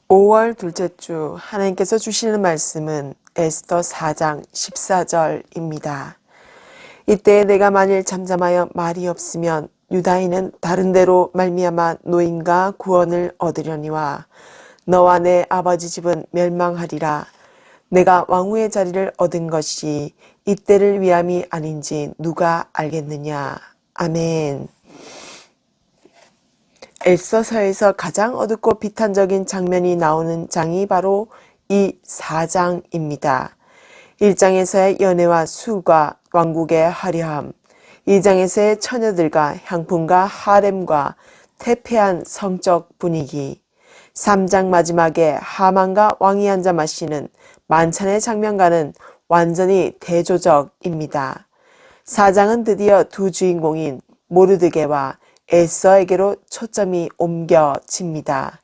5월 둘째 주 하나님께서 주시는 말씀은 에스더 4장 14절입니다. 이때 내가 만일 잠잠하여 말이 없으면 유다인은 다른 데로 말미암아 노임과 구원을 얻으려니와 너와 내 아버지 집은 멸망하리라. 내가 왕후의 자리를 얻은 것이 이때를 위함이 아닌지 누가 알겠느냐. 아멘. 에스더서에서 가장 어둡고 비탄적인 장면이 나오는 장이 바로 이 4장입니다. 1장에서의 연애와 수가 왕국의 화려함, 2장에서의 처녀들과 향품과 하렘과 태폐한 성적 분위기, 3장 마지막에 하만과 왕이 앉아 마시는 만찬의 장면과는 완전히 대조적입니다. 4장은 드디어 두 주인공인 모르드게와 에스더에게로 초점이 옮겨집니다.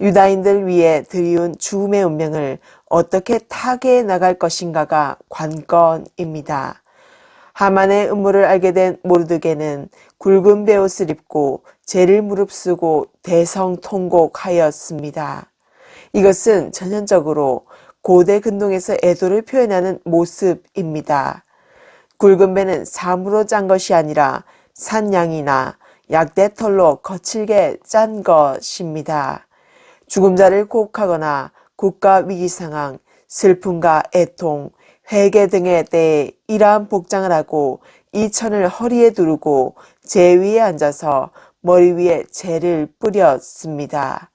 유다인들 위에 드리운 죽음의 운명을 어떻게 타개해 나갈 것인가가 관건입니다. 하만의 음모를 알게 된 모르드게는 굵은 베옷을 입고 죄를 무릅쓰고 대성통곡하였습니다. 이것은 전형적으로 고대 근동에서 애도를 표현하는 모습입니다. 굵은 배는 사무로 짠 것이 아니라 산양이나 약대털로 거칠게 짠 것입니다. 죽음자를 고혹하거나 국가 위기 상황, 슬픔과 애통, 회개 등에 대해 이러한 복장을 하고 이 천을 허리에 두르고 재 위에 앉아서 머리 위에 재를 뿌렸습니다.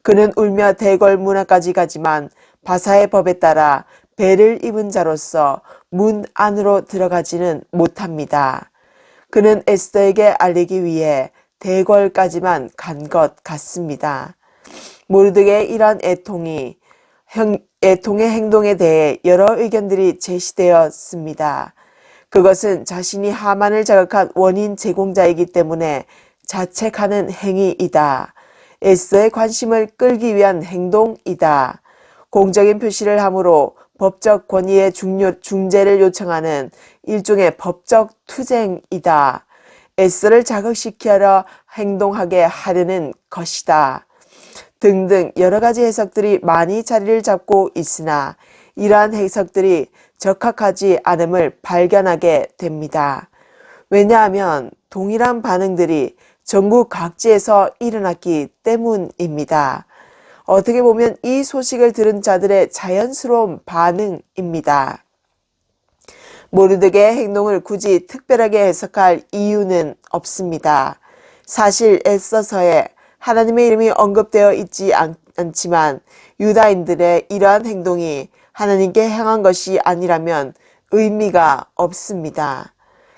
그는 울며 대궐 문 앞까지 가지만 바사의 법에 따라 배를 입은 자로서 문 안으로 들어가지는 못합니다. 그는 에스더에게 알리기 위해 대궐까지만 간 것 같습니다. 모르드게의 이러한 애통의 행동에 대해 여러 의견들이 제시되었습니다. 그것은 자신이 하만을 자극한 원인 제공자이기 때문에 자책하는 행위이다. 에스더의 관심을 끌기 위한 행동이다. 공적인 표시를 함으로 법적 권위의 중재를 요청하는 일종의 법적 투쟁이다. 에스더를 자극시키려 행동하게 하려는 것이다. 등등 여러 가지 해석들이 많이 자리를 잡고 있으나 이러한 해석들이 적합하지 않음을 발견하게 됩니다. 왜냐하면 동일한 반응들이 전국 각지에서 일어났기 때문입니다. 어떻게 보면 이 소식을 들은 자들의 자연스러운 반응입니다. 모르드게의 행동을 굳이 특별하게 해석할 이유는 없습니다. 사실 에스더서에 하나님의 이름이 언급되어 있지 않지만 유다인들의 이러한 행동이 하나님께 행한 것이 아니라면 의미가 없습니다.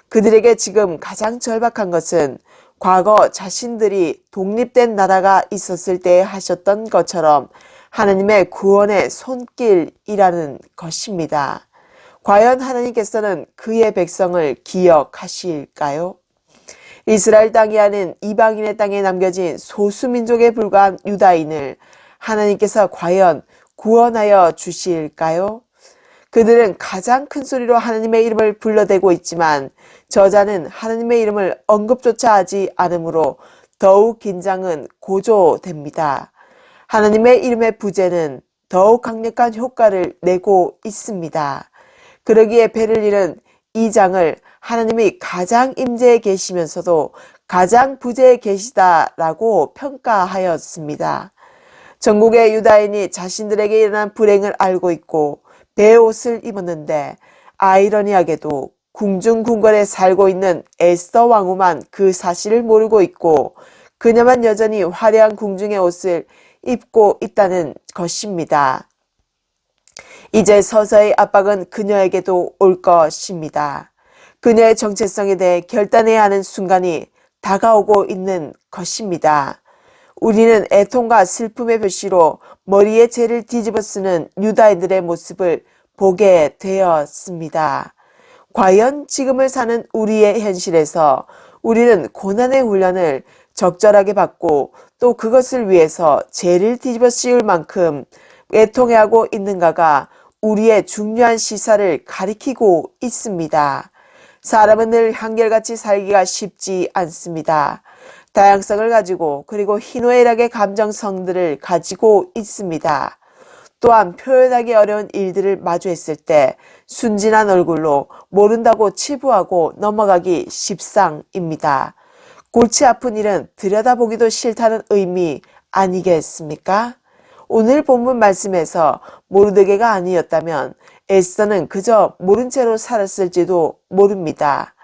그들에게 지금 가장 절박한 것은 과거 자신들이 독립된 나라가 있었을 때 하셨던 것처럼 하나님의 구원의 손길이라는 것입니다. 과연 하나님께서는 그의 백성을 기억하실까요? 이스라엘 땅이 아닌 이방인의 땅에 남겨진 소수민족에 불과한 유다인을 하나님께서 과연 구원하여 주실까요? 그들은 가장 큰 소리로 하나님의 이름을 불러대고 있지만 저자는 하나님의 이름을 언급조차 하지 않으므로 더욱 긴장은 고조됩니다. 하나님의 이름의 부재는 더욱 강력한 효과를 내고 있습니다. 그러기에 배를 잃은 이 장을 하나님이 가장 임재에 계시면서도 가장 부재에 계시다라고 평가하였습니다. 전국의 유다인이 자신들에게 일어난 불행을 알고 있고 베옷을 입었는데 아이러니하게도 궁중궁궐에 살고 있는 에스더 왕후만 그 사실을 모르고 있고 그녀만 여전히 화려한 궁중의 옷을 입고 있다는 것입니다. 이제 서서히 압박은 그녀에게도 올 것입니다. 그녀의 정체성에 대해 결단해야 하는 순간이 다가오고 있는 것입니다. 우리는 애통과 슬픔의 표시로 머리에 재를 뒤집어 쓰는 유다인들의 모습을 보게 되었습니다. 과연 지금을 사는 우리의 현실에서 우리는 고난의 훈련을 적절하게 받고 또 그것을 위해서 재를 뒤집어 씌울 만큼 애통해하고 있는가가 우리의 중요한 시사를 가리키고 있습니다. 사람은 늘 한결같이 살기가 쉽지 않습니다. 다양성을 가지고 그리고 희노애락의 감정성들을 가지고 있습니다. 또한 표현하기 어려운 일들을 마주했을 때 순진한 얼굴로 모른다고 치부하고 넘어가기 십상입니다. 골치 아픈 일은 들여다보기도 싫다는 의미 아니겠습니까? 오늘 본문 말씀에서 모르드게가 아니었다면 에스더는 그저 모른 채로 살았을지도 모릅니다.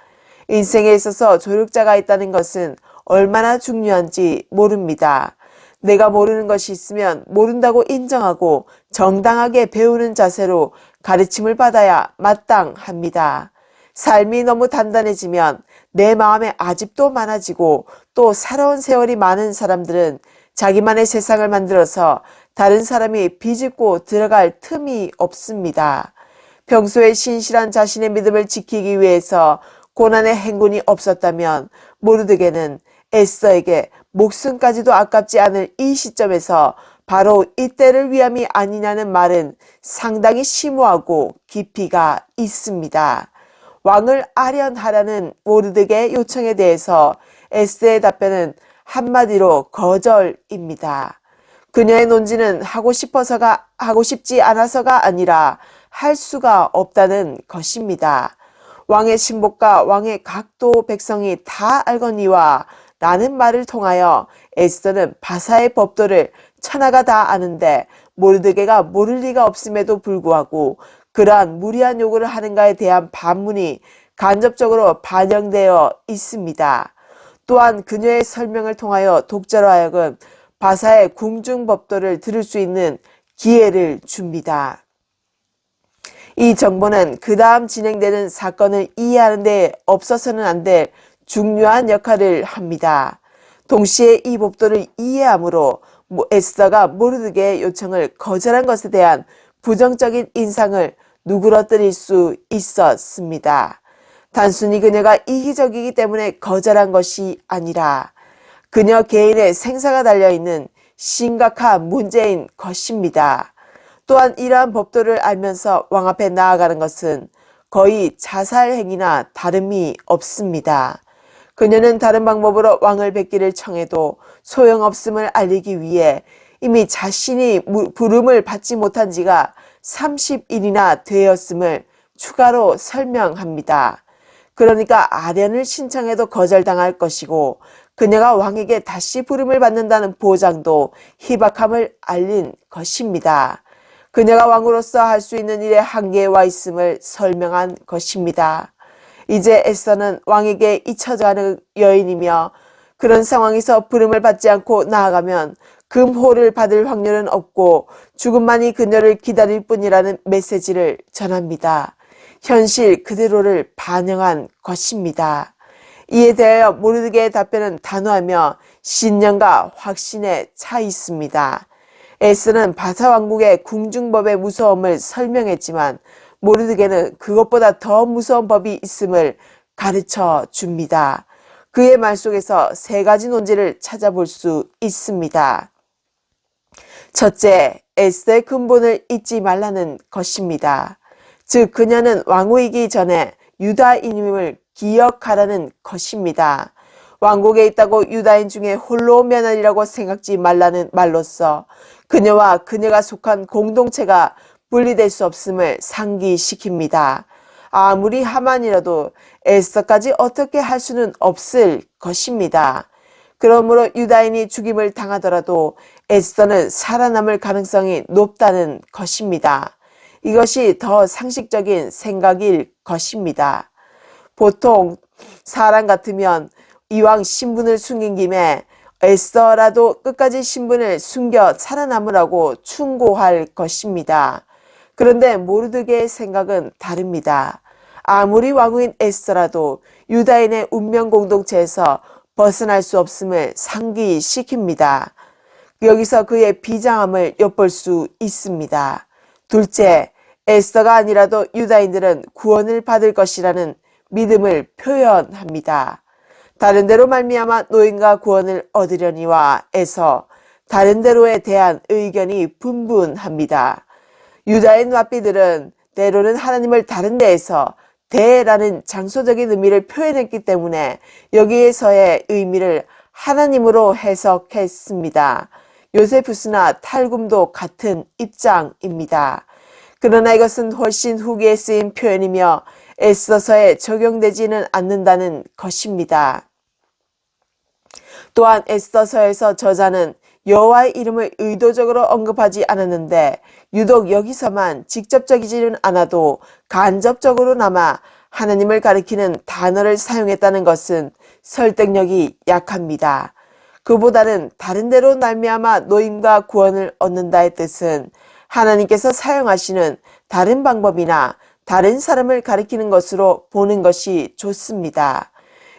인생에 있어서 조력자가 있다는 것은 얼마나 중요한지 모릅니다. 내가 모르는 것이 있으면 모른다고 인정하고 정당하게 배우는 자세로 가르침을 받아야 마땅합니다. 삶이 너무 단단해지면 내 마음에 아집도 많아지고 또 살아온 세월이 많은 사람들은 자기만의 세상을 만들어서 다른 사람이 비집고 들어갈 틈이 없습니다. 평소에 신실한 자신의 믿음을 지키기 위해서 고난의 행군이 없었다면 모르드게는 에스더에게 목숨까지도 아깝지 않을 이 시점에서 바로 이때를 위함이 아니냐는 말은 상당히 심오하고 깊이가 있습니다. 왕을 아련하라는 모르드게의 요청에 대해서 에스더의 답변은 한마디로 거절입니다. 그녀의 논지는 하고 싶지 않아서가 아니라 할 수가 없다는 것입니다. 왕의 신복과 왕의 각도 백성이 다 알거니와 라는 말을 통하여 에스더는 바사의 법도를 천하가 다 아는데 모르드게가 모를 리가 없음에도 불구하고 그러한 무리한 요구를 하는가에 대한 반문이 간접적으로 반영되어 있습니다. 또한 그녀의 설명을 통하여 독자로 하여금 바사의 궁중법도를 들을 수 있는 기회를 줍니다. 이 정보는 그 다음 진행되는 사건을 이해하는 데 없어서는 안 될 중요한 역할을 합니다. 동시에 이 법도를 이해함으로 에스더가 모르드게의 요청을 거절한 것에 대한 부정적인 인상을 누그러뜨릴 수 있었습니다. 단순히 그녀가 이기적이기 때문에 거절한 것이 아니라 그녀 개인의 생사가 달려있는 심각한 문제인 것입니다. 또한 이러한 법도를 알면서 왕 앞에 나아가는 것은 거의 자살 행위나 다름이 없습니다. 그녀는 다른 방법으로 왕을 뵙기를 청해도 소용없음을 알리기 위해 이미 자신이 부름을 받지 못한 지가 30일이나 되었음을 추가로 설명합니다. 그러니까 아련을 신청해도 거절당할 것이고 그녀가 왕에게 다시 부름을 받는다는 보장도 희박함을 알린 것입니다. 그녀가 왕으로서 할 수 있는 일에 한계에 와 있음을 설명한 것입니다. 이제 에스더는 왕에게 잊혀져가는 여인이며 그런 상황에서 부름을 받지 않고 나아가면 금호를 받을 확률은 없고 죽음만이 그녀를 기다릴 뿐이라는 메시지를 전합니다. 현실 그대로를 반영한 것입니다. 이에 대하여 모르드게의 답변은 단호하며 신념과 확신에 차 있습니다. 에스더는 바사 왕국의 궁중법의 무서움을 설명했지만 모르드게는 그것보다 더 무서운 법이 있음을 가르쳐 줍니다. 그의 말 속에서 세 가지 논지를 찾아볼 수 있습니다. 첫째, 에스더의 근본을 잊지 말라는 것입니다. 즉 그녀는 왕후이기 전에 유다인임을 기억하라는 것입니다. 왕국에 있다고 유다인 중에 홀로 며느리라고 생각지 말라는 말로써 그녀와 그녀가 속한 공동체가 분리될 수 없음을 상기시킵니다. 아무리 하만이라도 에스더까지 어떻게 할 수는 없을 것입니다. 그러므로 유다인이 죽임을 당하더라도 에스더는 살아남을 가능성이 높다는 것입니다. 이것이 더 상식적인 생각일 것입니다. 보통 사람 같으면 이왕 신분을 숨긴 김에 에스더라도 끝까지 신분을 숨겨 살아남으라고 충고할 것입니다. 그런데 모르드게의 생각은 다릅니다. 아무리 왕후인 에스더라도 유다인의 운명 공동체에서 벗어날 수 없음을 상기시킵니다. 여기서 그의 비장함을 엿볼 수 있습니다. 둘째, 에스더가 아니라도 유다인들은 구원을 받을 것이라는 믿음을 표현합니다. 다른 데로 말미암아 노인과 구원을 얻으려니와 에서 다른 데로에 대한 의견이 분분합니다. 유다인 랍비들은 때로는 하나님을 다른 데에서 대라는 장소적인 의미를 표현했기 때문에 여기에서의 의미를 하나님으로 해석했습니다. 요세푸스나 탈굼도 같은 입장입니다. 그러나 이것은 훨씬 후기에 쓰인 표현이며 에스더서에 적용되지는 않는다는 것입니다. 또한 에스더서에서 저자는 여호와의 이름을 의도적으로 언급하지 않았는데 유독 여기서만 직접적이지는 않아도 간접적으로나마 하나님을 가리키는 단어를 사용했다는 것은 설득력이 약합니다. 그보다는 다른 데로 말미암아 노임과 구원을 얻는다의 뜻은 하나님께서 사용하시는 다른 방법이나 다른 사람을 가리키는 것으로 보는 것이 좋습니다.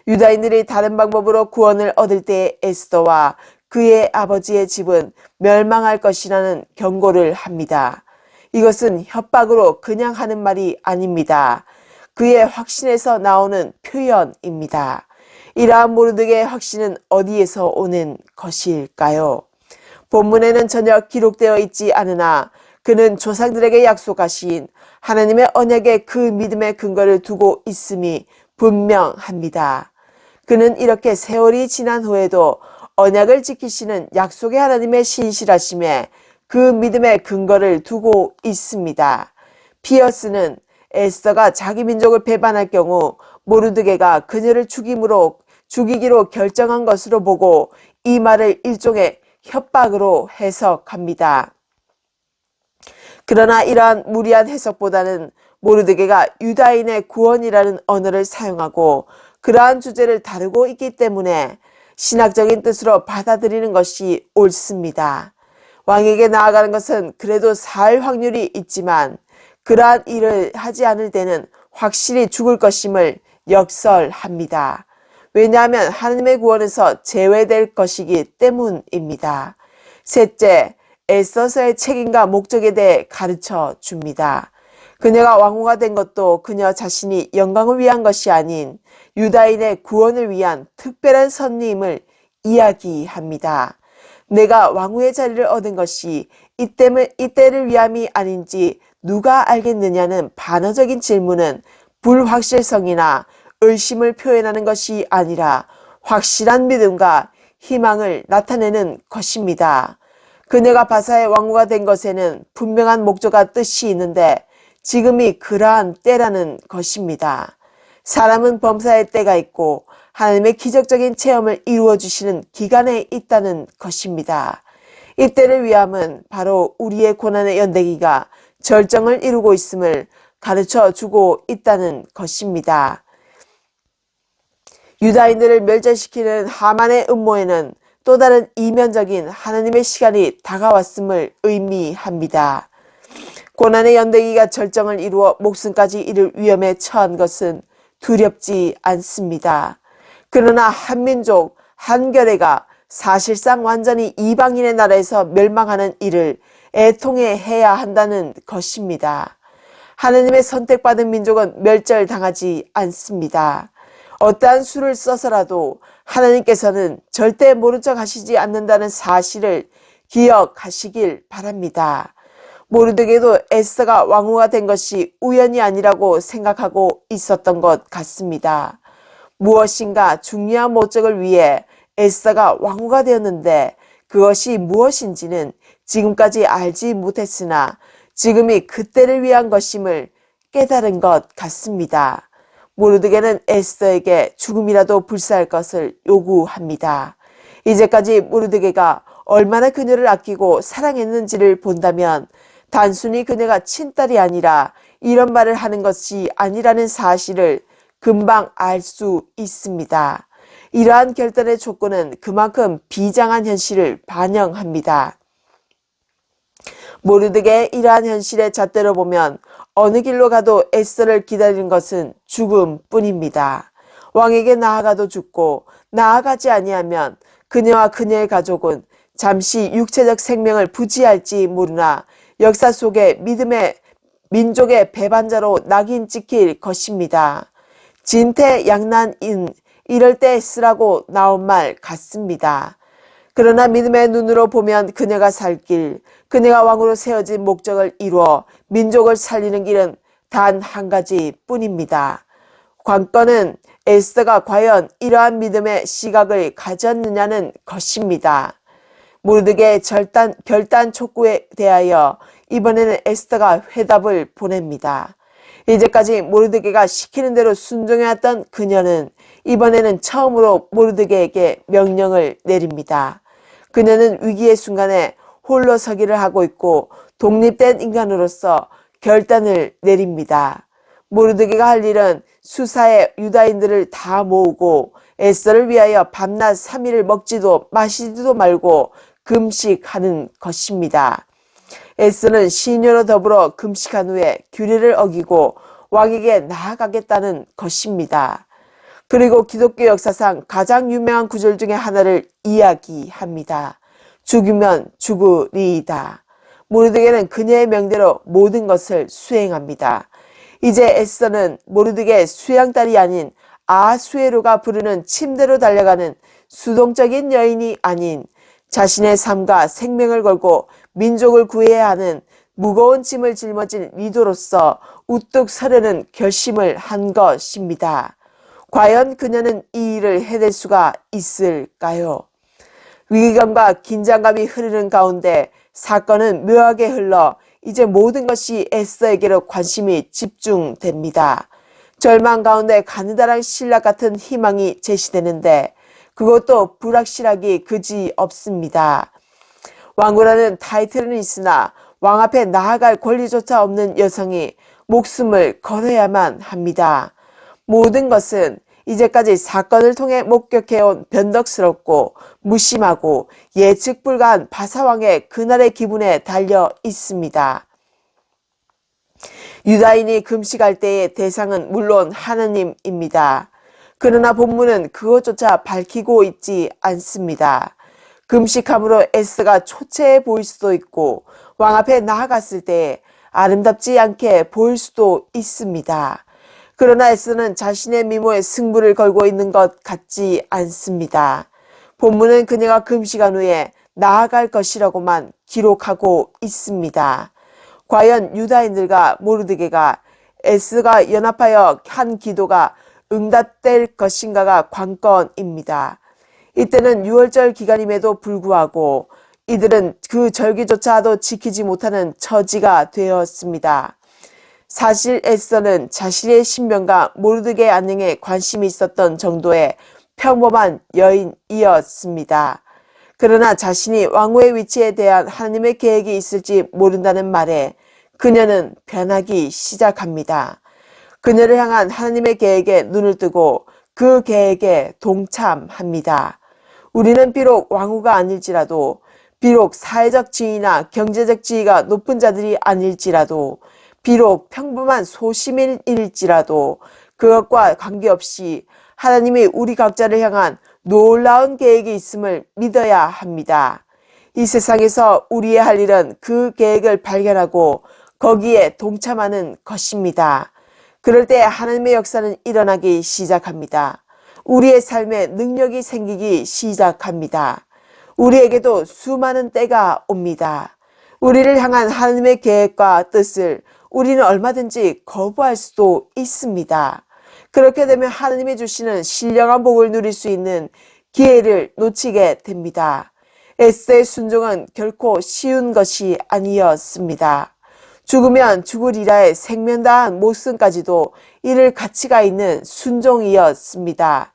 유다인들이 다른 방법으로 구원을 얻을 때의 에스더와 그의 아버지의 집은 멸망할 것이라는 경고를 합니다. 이것은 협박으로 그냥 하는 말이 아닙니다. 그의 확신에서 나오는 표현입니다. 이러한 모르드게의 확신은 어디에서 오는 것일까요? 본문에는 전혀 기록되어 있지 않으나 그는 조상들에게 약속하신 하나님의 언약에 그 믿음의 근거를 두고 있음이 분명합니다. 그는 이렇게 세월이 지난 후에도 언약을 지키시는 약속의 하나님의 신실하심에 그 믿음의 근거를 두고 있습니다. 피어스는 에스더가 자기 민족을 배반할 경우 모르드게가 그녀를 죽이기로 결정한 것으로 보고 이 말을 일종의 협박으로 해석합니다. 그러나 이러한 무리한 해석보다는 모르드게가 유다인의 구원이라는 언어를 사용하고 그러한 주제를 다루고 있기 때문에 신학적인 뜻으로 받아들이는 것이 옳습니다. 왕에게 나아가는 것은 그래도 살 확률이 있지만 그러한 일을 하지 않을 때는 확실히 죽을 것임을 역설합니다. 왜냐하면 하나님의 구원에서 제외될 것이기 때문입니다. 셋째, 에스더서의 책임과 목적에 대해 가르쳐 줍니다. 그녀가 왕후가 된 것도 그녀 자신이 영광을 위한 것이 아닌 유다인의 구원을 위한 특별한 섭리임을 이야기합니다. 내가 왕후의 자리를 얻은 것이 이때를 위함이 아닌지 누가 알겠느냐는 반어적인 질문은 불확실성이나 의심을 표현하는 것이 아니라 확실한 믿음과 희망을 나타내는 것입니다. 그녀가 바사의 왕후가 된 것에는 분명한 목적과 뜻이 있는데 지금이 그러한 때라는 것입니다. 사람은 범사의 때가 있고 하나님의 기적적인 체험을 이루어 주시는 기간에 있다는 것입니다. 이때를 위함은 바로 우리의 고난의 연대기가 절정을 이루고 있음을 가르쳐 주고 있다는 것입니다. 유다인들을 멸절시키는 하만의 음모에는 또 다른 이면적인 하나님의 시간이 다가왔음을 의미합니다. 고난의 연대기가 절정을 이루어 목숨까지 잃을 위험에 처한 것은 두렵지 않습니다. 그러나 한민족, 한결애가 사실상 완전히 이방인의 나라에서 멸망하는 일을 애통해 해야 한다는 것입니다. 하나님의 선택받은 민족은 멸절당하지 않습니다. 어떠한 수를 써서라도 하나님께서는 절대 모른 척 하시지 않는다는 사실을 기억하시길 바랍니다. 모르드게도 에스더가 왕후가 된 것이 우연이 아니라고 생각하고 있었던 것 같습니다. 무엇인가 중요한 목적을 위해 에스더가 왕후가 되었는데 그것이 무엇인지는 지금까지 알지 못했으나 지금이 그때를 위한 것임을 깨달은 것 같습니다. 모르드게는 에스더에게 죽음이라도 불사할 것을 요구합니다. 이제까지 모르드게가 얼마나 그녀를 아끼고 사랑했는지를 본다면 단순히 그녀가 친딸이 아니라 이런 말을 하는 것이 아니라는 사실을 금방 알 수 있습니다. 이러한 결단의 조건은 그만큼 비장한 현실을 반영합니다. 모르드게의 이러한 현실의 잣대로 보면 어느 길로 가도 에스더를 기다리는 것은 죽음뿐입니다. 왕에게 나아가도 죽고 나아가지 아니하면 그녀와 그녀의 가족은 잠시 육체적 생명을 부지할지 모르나 역사 속에 민족의 배반자로 낙인 찍힐 것입니다. 진퇴양난인 이럴 때 쓰라고 나온 말 같습니다. 그러나 믿음의 눈으로 보면 그녀가 살 길, 그녀가 왕으로 세워진 목적을 이루어 민족을 살리는 길은 단 한 가지 뿐입니다. 관건은 에스더가 과연 이러한 믿음의 시각을 가졌느냐는 것입니다. 모르드게의 결단 촉구에 대하여 이번에는 에스더가 회답을 보냅니다. 이제까지 모르드게가 시키는 대로 순종해왔던 그녀는 이번에는 처음으로 모르드게에게 명령을 내립니다. 그녀는 위기의 순간에 홀로 서기를 하고 있고 독립된 인간으로서 결단을 내립니다. 모르드게가 할 일은 수사의 유다인들을 다 모으고 에스더를 위하여 밤낮 3일을 먹지도 마시지도 말고 금식하는 것입니다. 에스더는 시녀로 더불어 금식한 후에 규례를 어기고 왕에게 나아가겠다는 것입니다. 그리고 기독교 역사상 가장 유명한 구절 중에 하나를 이야기합니다. 죽으면 죽으리이다. 모르드게는 그녀의 명대로 모든 것을 수행합니다. 이제 에스더는 모르드게의 수양딸이 아닌 아수에로가 부르는 침대로 달려가는 수동적인 여인이 아닌 자신의 삶과 생명을 걸고 민족을 구해야 하는 무거운 짐을 짊어진 리더로서 우뚝 서려는 결심을 한 것입니다. 과연 그녀는 이 일을 해낼 수가 있을까요? 위기감과 긴장감이 흐르는 가운데 사건은 묘하게 흘러 이제 모든 것이 에스더에게로 관심이 집중됩니다. 절망 가운데 가느다란 신락 같은 희망이 제시되는데 그것도 불확실하기 그지 없습니다. 왕후라는 타이틀은 있으나 왕 앞에 나아갈 권리조차 없는 여성이 목숨을 걸어야만 합니다. 모든 것은 이제까지 사건을 통해 목격해온 변덕스럽고 무심하고 예측 불가한 바사왕의 그날의 기분에 달려 있습니다. 유다인이 금식할 때의 대상은 물론 하나님입니다. 그러나 본문은 그것조차 밝히고 있지 않습니다. 금식함으로 에스더가 초췌해 보일 수도 있고 왕 앞에 나아갔을 때 아름답지 않게 보일 수도 있습니다. 그러나 에스더는 자신의 미모에 승부를 걸고 있는 것 같지 않습니다. 본문은 그녀가 금식한 후에 나아갈 것이라고만 기록하고 있습니다. 과연 유다인들과 모르드게가 에스더가 연합하여 한 기도가 응답될 것인가가 관건입니다. 이때는 유월절 기간임에도 불구하고 이들은 그 절기조차도 지키지 못하는 처지가 되었습니다. 사실 에스더는 자신의 신변과 모르드게의 안녕에 관심이 있었던 정도의 평범한 여인이었습니다. 그러나 자신이 왕후의 위치에 대한 하나님의 계획이 있을지 모른다는 말에 그녀는 변하기 시작합니다. 그녀를 향한 하나님의 계획에 눈을 뜨고 그 계획에 동참합니다. 우리는 비록 왕후가 아닐지라도, 비록 사회적 지위나 경제적 지위가 높은 자들이 아닐지라도, 비록 평범한 소시민일지라도 그것과 관계없이 하나님이 우리 각자를 향한 놀라운 계획이 있음을 믿어야 합니다. 이 세상에서 우리의 할 일은 그 계획을 발견하고 거기에 동참하는 것입니다. 그럴 때 하나님의 역사는 일어나기 시작합니다. 우리의 삶에 능력이 생기기 시작합니다. 우리에게도 수많은 때가 옵니다. 우리를 향한 하나님의 계획과 뜻을 우리는 얼마든지 거부할 수도 있습니다. 그렇게 되면 하나님이 주시는 신령한 복을 누릴 수 있는 기회를 놓치게 됩니다. 에스더의 순종은 결코 쉬운 것이 아니었습니다. 죽으면 죽으리라의 생면 다한 목숨까지도 이를 가치가 있는 순종이었습니다.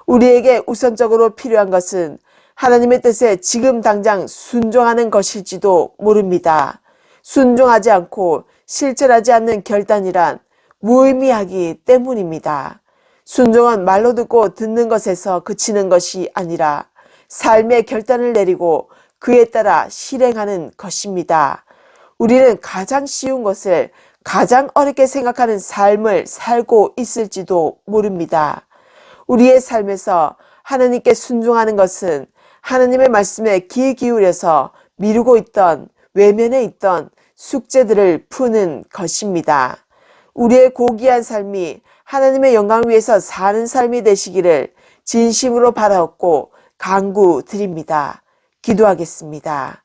우리에게 우선적으로 필요한 것은 하나님의 뜻에 지금 당장 순종하는 것일지도 모릅니다. 순종하지 않고 실천하지 않는 결단이란 무의미하기 때문입니다. 순종은 말로 듣고 듣는 것에서 그치는 것이 아니라 삶의 결단을 내리고 그에 따라 실행하는 것입니다. 우리는 가장 쉬운 것을 가장 어렵게 생각하는 삶을 살고 있을지도 모릅니다. 우리의 삶에서 하나님께 순종하는 것은 하나님의 말씀에 귀 기울여서 미루고 있던, 외면해 있던 숙제들을 푸는 것입니다. 우리의 고귀한 삶이 하나님의 영광을 위해서 사는 삶이 되시기를 진심으로 바라옵고 간구드립니다. 기도하겠습니다.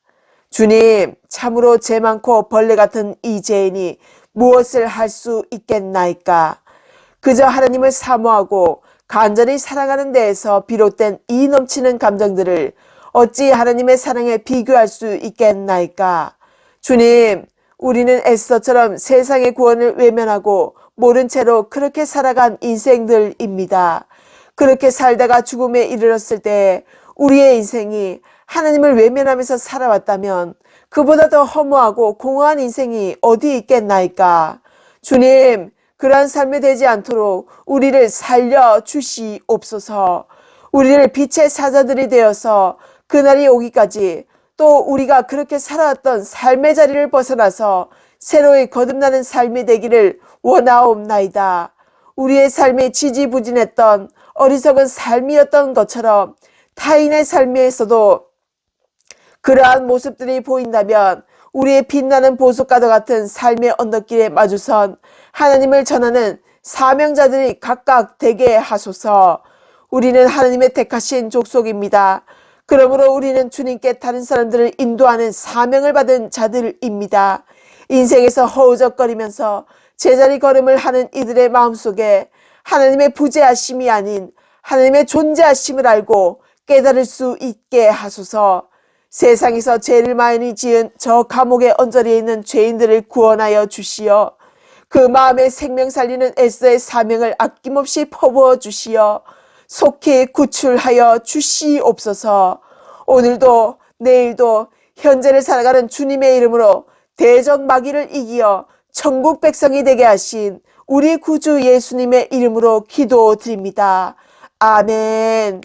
주님, 참으로 죄 많고 벌레 같은 이 죄인이 무엇을 할 수 있겠나이까? 그저 하나님을 사모하고 간절히 사랑하는 데에서 비롯된 이 넘치는 감정들을 어찌 하나님의 사랑에 비교할 수 있겠나이까? 주님, 우리는 에스더처럼 세상의 구원을 외면하고 모른 채로 그렇게 살아간 인생들입니다. 그렇게 살다가 죽음에 이르렀을 때 우리의 인생이 하나님을 외면하면서 살아왔다면 그보다 더 허무하고 공허한 인생이 어디 있겠나이까? 주님, 그러한 삶이 되지 않도록 우리를 살려 주시옵소서. 우리를 빛의 사자들이 되어서 그날이 오기까지 또 우리가 그렇게 살아왔던 삶의 자리를 벗어나서 새로이 거듭나는 삶이 되기를 원하옵나이다. 우리의 삶이 지지부진했던 어리석은 삶이었던 것처럼 타인의 삶에서도 그러한 모습들이 보인다면 우리의 빛나는 보석과도 같은 삶의 언덕길에 마주선 하나님을 전하는 사명자들이 각각 되게 하소서. 우리는 하나님의 택하신 족속입니다. 그러므로 우리는 주님께 다른 사람들을 인도하는 사명을 받은 자들입니다. 인생에서 허우적거리면서 제자리 걸음을 하는 이들의 마음속에 하나님의 부재하심이 아닌 하나님의 존재하심을 알고 깨달을 수 있게 하소서. 세상에서 죄를 많이 지은 저 감옥의 언저리에 있는 죄인들을 구원하여 주시어 그 마음에 생명 살리는 에스더의 사명을 아낌없이 퍼부어 주시어 속히 구출하여 주시옵소서. 오늘도 내일도 현재를 살아가는 주님의 이름으로 대적 마귀를 이기어 천국 백성이 되게 하신 우리 구주 예수님의 이름으로 기도드립니다. 아멘.